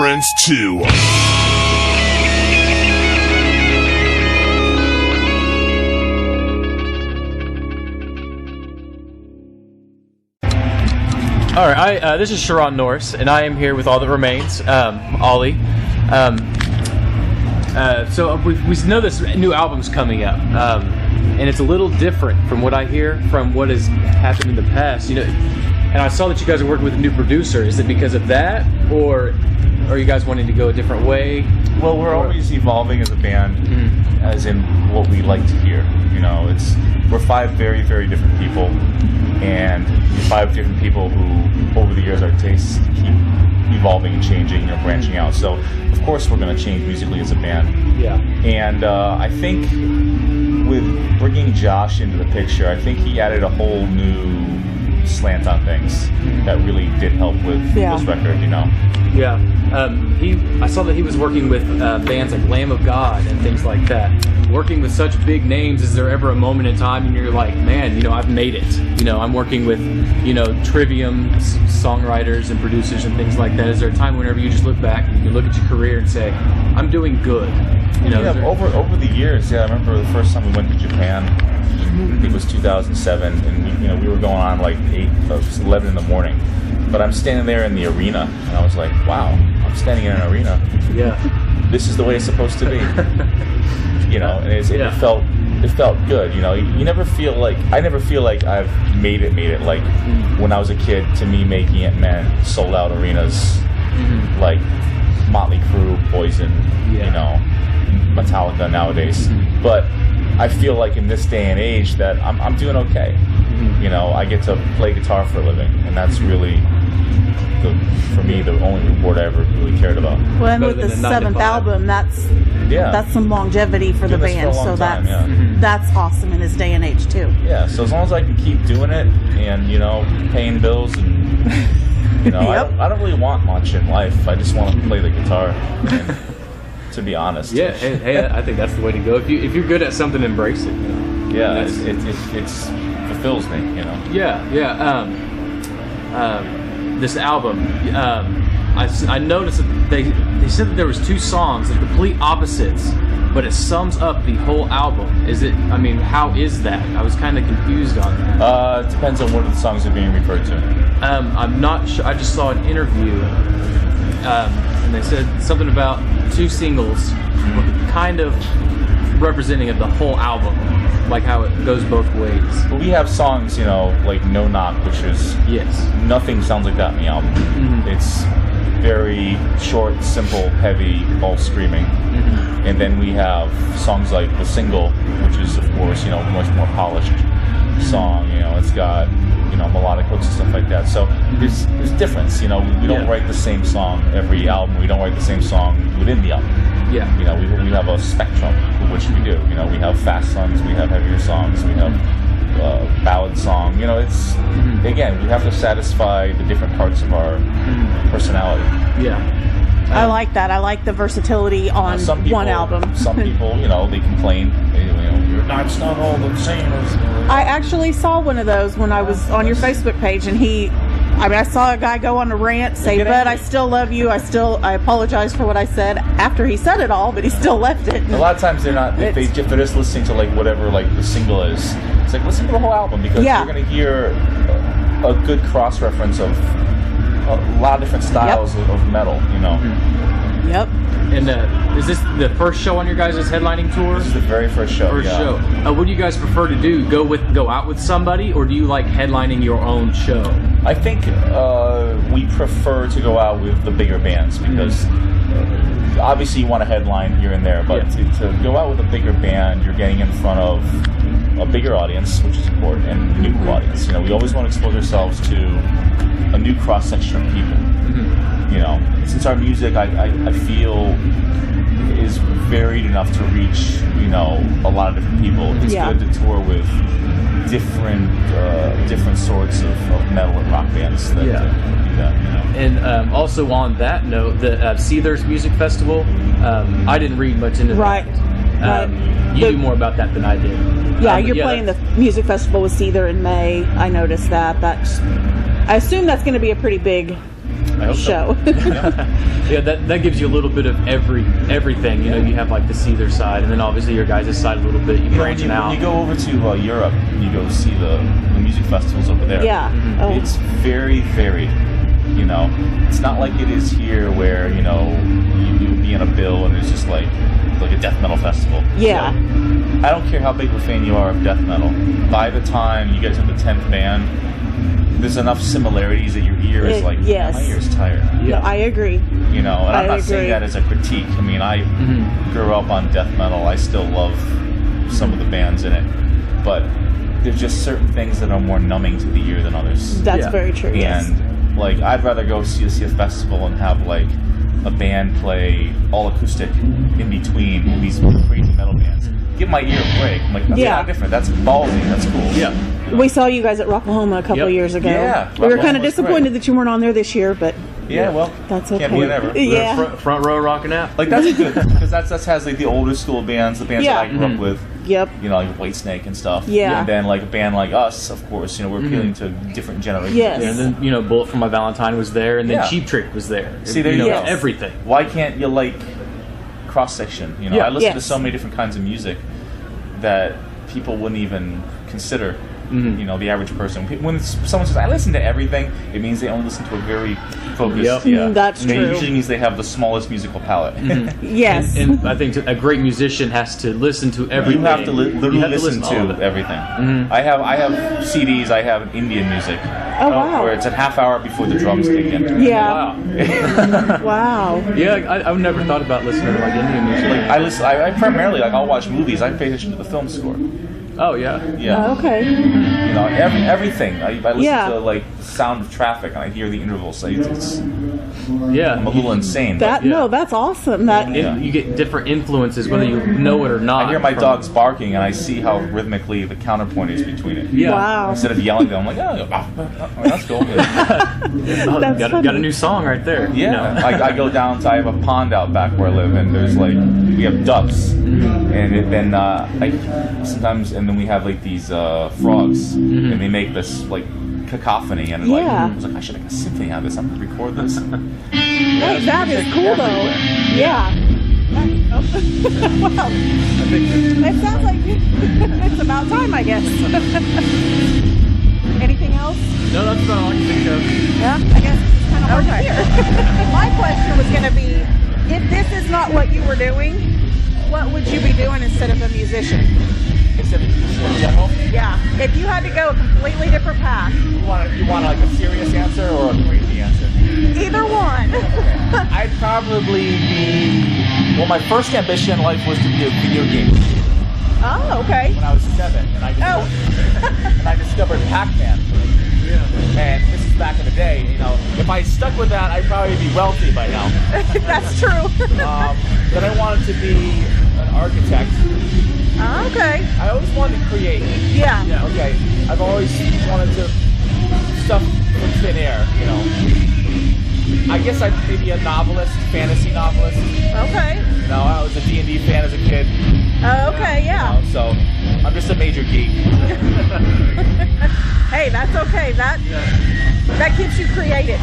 Friends 2. All right, this is Sharon Norris, and I am here with All That Remains, Olie. So we know this new album's coming up, and it's a little different from what I hear from what has happened in the past. You know, and I saw that you guys are working with a new producer. Is it because of that, or are you guys wanting to go a different way? Well, we're always evolving as a band, as in what we like to hear. You know, we're 5 very, very different people, and 5 different people who, over the years, our tastes keep evolving and changing, you know, branching out. So, of course, we're going to change musically as a band. Yeah. And I think with bringing Josh into the picture, I think he added a whole new slant on things that really did help with this record, you know. Yeah. I saw that he was working with bands like Lamb of God and things like that. Working with such big names, is there ever a moment in time and you're like, man, you know, I've made it. You know, I'm working with, you know, Trivium songwriters and producers and things like that. Is there a time whenever you just look back and you look at your career and say, I'm doing good? You know, over the years, I remember the first time we went to Japan, I think it was 2007, and we were going on like 11 in the morning. But I'm standing there in the arena, and I was like, wow, I'm standing in an arena. Yeah. This is the way it's supposed to be. You know, and it felt good. You know, you never feel like, I never feel like I've made it. Like when I was a kid, to me, making it meant sold out arenas, like Motley Crue, Poison, you know, Metallica nowadays. But I feel like in this day and age that I'm doing okay. You know, I get to play guitar for a living, and that's really, for me, the only reward I ever really cared about. Well, and with the 7th album, that's some longevity for the band. So that's awesome in this day and age too. Yeah. So as long as I can keep doing it, and you know, paying bills, and you know, I don't really want much in life. I just want to play the guitar. And, to be honest. Yeah. Hey, I think that's the way to go. If you're good at something, embrace it. You know? Yeah. It's fulfills me. You know. Yeah. This album, I noticed that they said that there was 2 songs, that complete opposites, but it sums up the whole album. Is it? I mean, how is that? I was kind of confused on that. It depends on what of the songs are being referred to. I'm not sure. I just saw an interview, and they said something about 2 singles, kind of representing of the whole album, like how it goes both ways. But we have songs, you know, like No Knock, which is nothing sounds like that in the album. It's very short, simple, heavy, all screaming. And then we have songs like The Single, which is, of course, you know, a much more polished song. You know, it's got, you know, melodic hooks and stuff like that. So there's difference. You know, we don't write the same song every album. We don't write the same song within the album. Yeah. You know, we have a spectrum, which we do. You know, we have fast songs, we have heavier songs, we have ballad song. You know, it's again, we have to satisfy the different parts of our personality. Yeah. I like that. I like the versatility on one album. Some people, you know, they complain. It's not all the same as. I actually saw one of those when I was on your Facebook page, and I saw a guy go on a rant, say, "But I still love you. I apologize for what I said," after he said it all, but he still left it. A lot of times they're not. If they're just listening to like whatever like the single is, it's like listen to the whole album, because you're going to hear a good cross reference of a lot of different styles of metal. You know. Yep. And is this the first show on your guys' headlining tour? This is the very first show. What do you guys prefer to do? Go out with somebody, or do you like headlining your own show? I think we prefer to go out with the bigger bands, because obviously you want to headline here and there, but to go out with a bigger band, you're getting in front of a bigger audience, which is important, and a new audience. You know, we always want to expose ourselves to a new cross section of people. You know, since our music, I feel, is varied enough to reach, you know, a lot of different people. It's good to tour with different sorts of metal and rock bands that do that, you know. And also on that note, the Seether's Music Festival, I didn't read much into that. You knew more about that than I did. Yeah, you're playing the music festival with Seether in May. I noticed that. I assume that's going to be a pretty big I hope so. show. Yeah, that gives you a little bit of everything. You know, you have like the Seether side, and then obviously your guys' side a little bit. You branch it out. When you go over to Europe and you go see the music festivals over there. Yeah. Mm-hmm. Oh. It's very varied. You know, it's not like it is here where, you know, you would be in a bill and it's just like a death metal festival. Yeah. So, I don't care how big of a fan you are of death metal. By the time you get to the 10th band, there's enough similarities that your ear is like, yes. my ear's tired. No, I agree. You know, and I'm not agree. saying that as a critique. I mean, I grew up on death metal. I still love some of the bands in it. But there's just certain things that are more numbing to the ear than others. That's Yeah. very true. Yes. And like, I'd rather go see a festival and have like a band play all acoustic in between these crazy metal bands. Give my ear a break. I'm like, that's not different. That's ballsy. That's cool. Yeah. We saw you guys at Rocklahoma a couple years ago. Yeah, We were Rocklahoma kind of was disappointed great. that you weren't on there this year, but Yeah, well, that's okay. can't be whatever. Yeah. Front row rocking out. Like, that's good, because that has like the older school bands, the bands Yeah. that I grew up with. Yep. You know, like Whitesnake and stuff. Yeah. And then like a band like us, of course, you know, we're appealing to different generations. Yes. Yeah, and then, you know, Bullet for My Valentine was there, and then Yeah. Cheap Trick was there. See, there you you know, go. everything. Why can't you like cross section? You know, Yeah. I listen to Yes. so many different kinds of music that people wouldn't even consider. You know, the average person. When someone says, I listen to everything, it means they only listen to a very focused. Yep. Yeah. That's And it true. usually means they have the smallest musical palette. Yes. And I think a great musician has to listen to everything. You have to literally You have listen all of to it. everything. I have CDs. I have Indian music. Oh, wow. Where it's a half hour before the drums kick in. Yeah. Wow. Wow. Yeah, I've never thought about listening to like Indian music. Like, I primarily like, I'll watch movies. I pay attention to the film score. oh yeah. Yeah. Okay. You know, everything. I listen Yeah. to like sound of traffic and I hear the intervals. Yeah. I'm a little insane. That Yeah. no, that's awesome. That Yeah. You get different influences whether you know it or not. I hear my from- dogs barking and I see how rhythmically the counterpoint is between it. Yeah. wow. Instead of yelling them, I'm like, oh, that's cool. Oh, That's got funny. a new song right there. Yeah, You know? I go down to, I have a pond out back where I live, and there's like, we have ducks, and then like sometimes, and then we have like these frogs, and they make this like cacophony, and like, Yeah. I was like, I should make a symphony out of this. I'm gonna record this. Hey, that is cool though. everywhere. Yeah. Wow. It sounds like it's about time, I guess. Anything else? No, that's about all I can think of. Yeah, I guess it's kind of hard to hear. My question was going to be, if this is not what you were doing, what would you be doing instead of a musician? Instead of in general, Yeah, if you had to go a completely different path, you want like a serious answer or a crazy answer? either one. I'd probably be. Well, my first ambition in life was to be a video game producer. Oh, okay. When I was 7, and I discovered Pac-Man. Yeah. And this is back in the day, you know. If I stuck with that, I'd probably be wealthy by now. That's true. Then I wanted to be an architect. Okay. I always wanted to create. Yeah. Okay. I've always wanted to stuff from thin air, you know. I guess I'd maybe a novelist, fantasy novelist. Okay. You know, I was a D&D fan as a kid. Okay, yeah. You know, so I'm just a major geek. Hey, that's okay. That keeps you creative.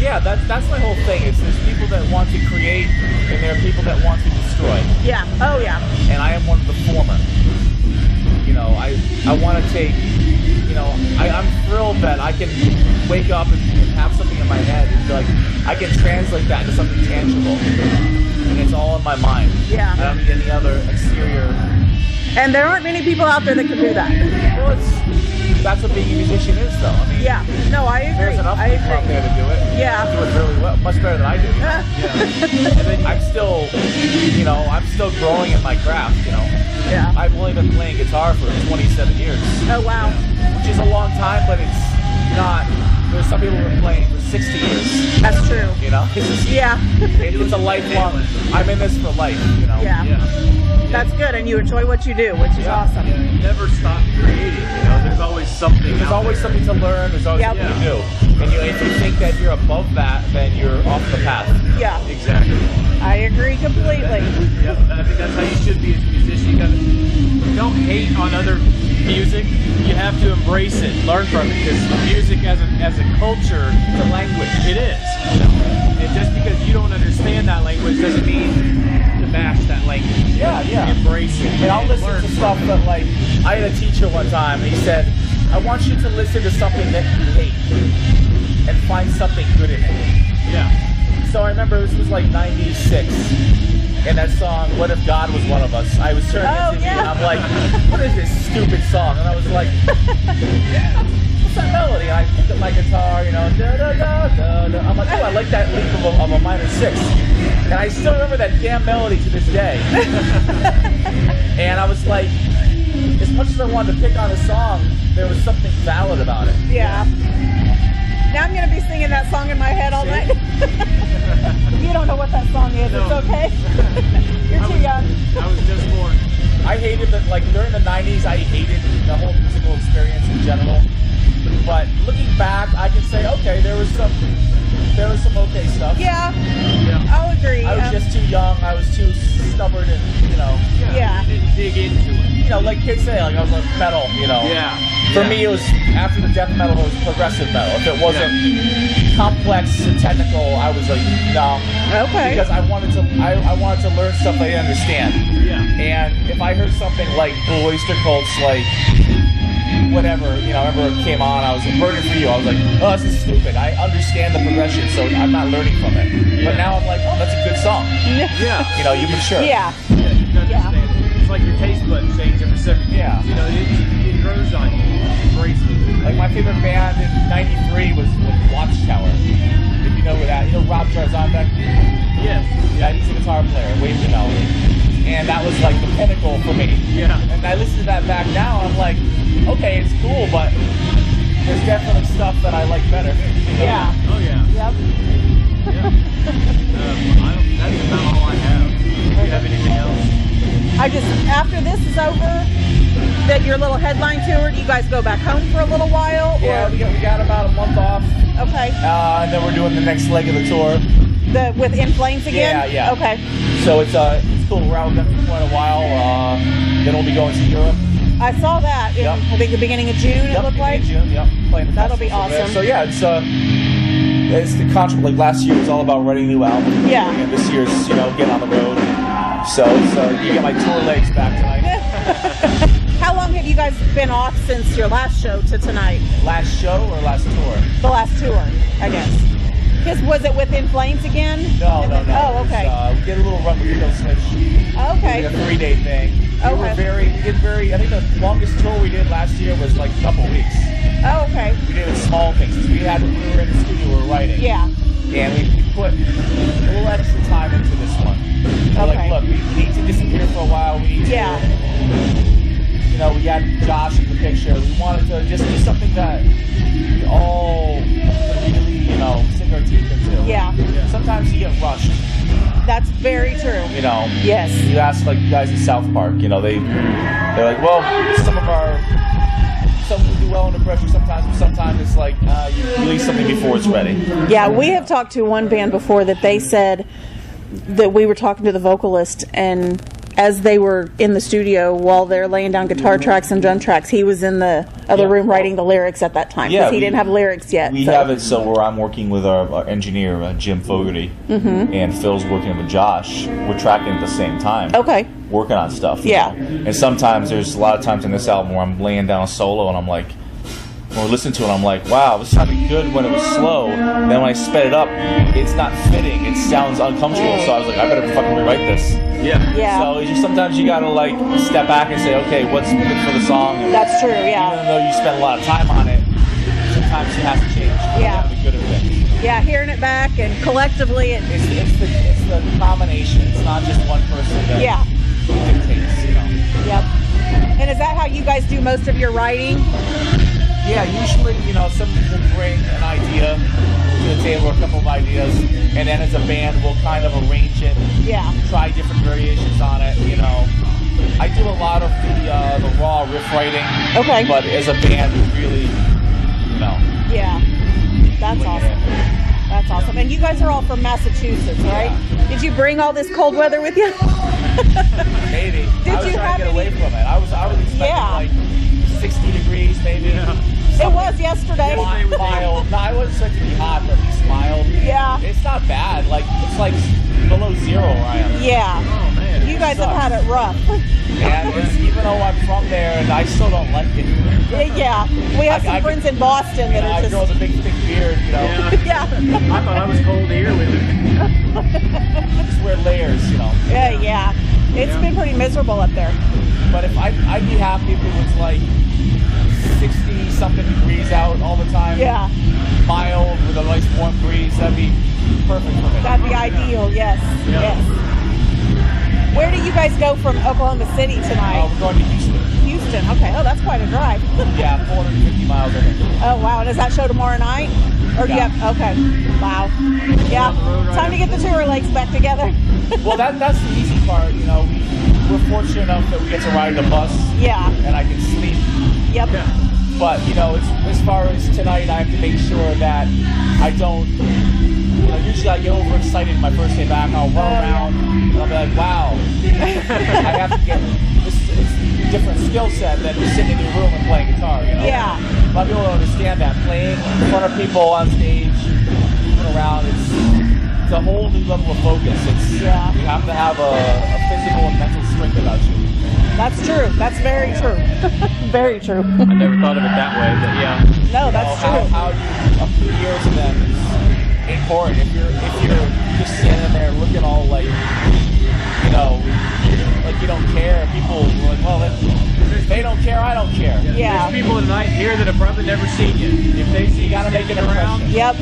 Yeah, that's my whole thing. There's people that want to create, and there are people that want to destroy. Yeah. Oh, yeah. And I am one of the former. You know, I want to take, you know, I'm thrilled that I can wake up and have something in my head and feel like I can translate that into something tangible. And it's all in my mind. Yeah. I don't need any other exterior. And there aren't many people out there that can do that. Well, that's what being a musician is, though. I mean, Yeah. No, I agree. there's enough I people out agree. there to do it. Yeah. Do it really well, much better than I do. And then I'm still, you know, I'm still growing in my craft, you know. Yeah. I've only been playing guitar for 27 years, Oh, wow. which is a long time, but it's not. There's some people who've been playing for 60 years, That's true. you know. It's just, Yeah. it's a lifelong. I'm in this for life, you know. Yeah. Yeah. That's good. And you enjoy what you do, which is Yeah. awesome. Yeah, never stop creating. You know, there's always something. There's out always there. something to learn. There's always Yep. something to do. And if you think that you're above that, then you're off the path. Yeah. Exactly. I agree completely. Yeah, I think that's how you should be as a musician. You don't hate on other music. You have to embrace it, learn from it, because music as a culture, It's a language. it is. And just because you don't understand that language doesn't mean to bash that language. Yeah, yeah. Embrace it. And I'll listen learn to from stuff it. that, like, I had a teacher one time, and he said, I want you to listen to something that you hate and find something good in it. Yeah. So I remember this was like 96, and that song, What If God Was One of Us? I was turning Oh, to me, yeah. and I'm like, what is this stupid song? And I was like, what's that melody? And I picked up my guitar, you know, da da da da da. I'm like, oh, I like that leap of a minor 6. And I still remember that damn melody to this day. And I was like, as much as I wanted to pick on a song, there was something valid about it. Yeah. Now I'm going to be singing that song in my head all night. You don't know what that song is. No. It's okay. You're too young. I was just born. I hated that, like, during the 90s, I hated the whole musical experience in general. But looking back, I can say, okay, there was some okay stuff. Yeah, Yeah. I'll agree. I was just too young. I was too stubborn, and Yeah. You didn't dig into it. like kids say, like I was like metal. Yeah. For me, it was after the death metal, it was progressive metal. If it wasn't complex and technical, I was like, no. Okay. Because I wanted to learn stuff I didn't understand. Yeah. And if I heard something like Blue Oyster Cult's, like whatever, I remember it came on, I was burning for you. I was like, oh, this is stupid. I understand the progression, so I'm not learning from it. But now I'm like, oh, that's a good song. Yeah. You mature. Yeah. Yeah, you can understand it. It's like your taste buds change every 7 years. Yeah. It grows on you. Embrace it. Like my favorite band in '93 was Watchtower. If you know who that, Rob Jarzambek. Yes. Yeah, he's a guitar player, Wave the Melody. And that was like the pinnacle for me. Yeah. And I listen to that back now, and I'm like, okay, it's cool, but there's definitely stuff that I like better. Yeah. Oh yeah. Yep. Yeah. That's about all I have. Do you have anything else? After this is over, that your little headline tour, do you guys go back home for a little while? Yeah, Or, we got about a month off, okay. and then we're doing the next leg of the tour. With In Flames again? Yeah, yeah. Okay. So it's cool. We're out with them for quite a while. Then we'll be going to Europe. I saw that in, Yep. I think, the beginning of June, it looked like. In June, yep. Playing the That'll be festivals over there. awesome. So yeah, it's the contract. Like last year was all about writing a new album. Yeah. And this year's getting on the road. So you get my tour legs back tonight. How long have you guys been off since your last show to tonight? Last show or last tour? The last tour, I guess. Was it with In Flames again? No. Oh, okay. We did a little run with Kill Switch. Okay. We did a 3-day thing. Okay. We did I think the longest tour we did last year was like a couple weeks. Oh, okay. We did small things. We were in the studio, we were writing. Yeah. And we put a little extra time into this one. We're Okay. like, look, we need to disappear for a while. We need to, we got Josh in the picture. We wanted to just do something that we all could really, sink our teeth into. Yeah. Sometimes you get rushed. That's very true. Yes. You ask like you guys in South Park, they're like, well, some will do well under pressure sometimes, but sometimes it's like you release something before it's ready. Yeah, we have talked to one band before that they said that we were talking to the vocalist, and as they were in the studio while they're laying down guitar tracks and drum tracks, he was in the other room writing the lyrics at that time because he didn't have lyrics yet. We have it so where I'm working with our engineer, Jim Fogarty, and Phil's working with Josh. We're tracking at the same time. Okay. Working on stuff. Yeah. And sometimes there's a lot of times in this album where I'm laying down a solo and I'm like, when we listen to it, I'm like, wow, this sounded good when it was slow. Then when I sped it up, it's not fitting. It sounds uncomfortable. So I was like, I better fucking rewrite this. Yeah. Yeah. So sometimes you gotta like step back and say, okay, what's good for the song? And That's true, yeah. even though you spend a lot of time on it, sometimes it has to change. Yeah. The good of it. Yeah, hearing it back and collectively It's the combination. It's not just one person that dictates. Yep. And is that how you guys do most of your writing? Yeah, usually, someone will bring an idea to the table, or a couple of ideas, and then as a band, we'll kind of arrange it. Yeah. Try different variations on it. I do a lot of the raw riff writing. Okay. But as a band, we really, Yeah. That's awesome. That's awesome. And you guys are all from Massachusetts, right? Did you bring all this cold weather with you? Maybe. Did I was you trying have to get away from it. I was expecting like 60 degrees, maybe. It was yesterday. Mild. No, I wasn't expecting to be hot, but at least mild. Yeah. It's not bad. Like, it's like below zero where I am. Yeah. Oh man. You guys have had it rough. And even though I'm from there, and I still don't like it. Yeah. We have some friends in Boston that are I grow just. a big thick beard, you know. Yeah. Yeah. I thought I was cold here living. Just wear layers, you know. Yeah. It's been pretty miserable up there. But if I'd be happy if it was like 60 something degrees out all the time. Yeah. Mild with a nice warm breeze. That'd be perfect for me. That'd be ideal. Yes. Yeah. Yes. Where do you guys go from Oklahoma City tonight? We're going to Houston. Houston. Okay. Oh, that's quite a drive. Yeah, 450 miles, I think. Oh wow. And is that show tomorrow night? Or do you Yeah. have? Okay. Wow. Yeah. Time to get the tour legs back together. Well, that's the easy part. You know, we're fortunate enough that we get to ride the bus. Yeah. And I can sleep. Yep. Yeah. But, you know, as far as tonight, I have to make sure that I don't, you know, usually I get overexcited my first day back. I'll run around and I'll be like, wow, I have to get, it's a different skill set than just sitting in your room and playing guitar, you know? Yeah. A lot of people don't understand that. Playing in front of people on stage, moving around, it's a whole new level of focus. You have to have a physical and mental strength about you. That's true. That's very true. Very true. I never thought of it that way, but yeah. No, that's true. How you, a few years of them is important. If you're just standing there looking all like, you know, like you don't care, people are like, well, if they don't care, I don't care. Yeah. There's people tonight here that have probably never seen you. If they see You gotta make an around, impression. Yep.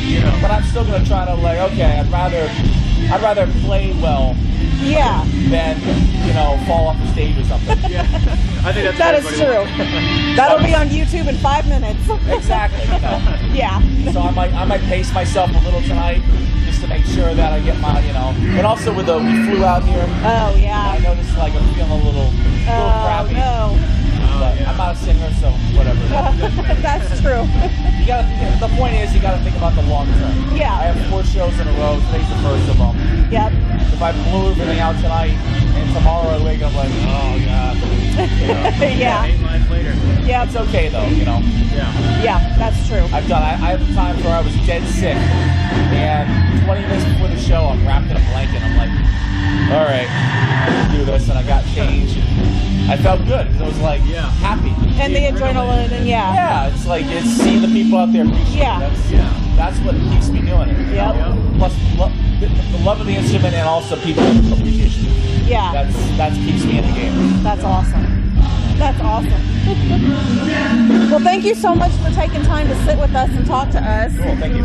you know. But I'm still gonna try to like, okay, I'd rather play well Yeah. than, you know, fall off the stage or something. Yeah. I think that's That what is everybody true. wants. That'll be on YouTube in 5 minutes. Exactly. You know. Yeah. So I might pace myself a little tonight just to make sure that I get my, you know. And also we flew out here. Oh I yeah. noticed like I'm feeling a little Oh crappy. no. But yeah. I'm not a singer, so whatever. That's true. You gotta. The point is, you gotta think about the long term. Yeah. I have 4 shows in a row. Today's the first of them. Yep. If I blew everything out tonight and tomorrow I wake up like, oh god, you know, Yeah. 8 months later. Yep. it's okay though, you know. Yeah. Yeah. That's true. I have times where I was dead sick, and 20 minutes before the show, I'm wrapped in a blanket. I'm like, all right, let's do this, and I got changed. And I felt good because I was like happy. And the adrenaline and Yeah, it's like it's seeing the people out there appreciate it. Yeah. That's what keeps me doing it. you Yep. know? Plus, the love of the instrument and also people appreciation. Yeah. That keeps me in the game. That's awesome. That's awesome. Well, thank you so much for taking time to sit with us and talk to us. Cool, thank you.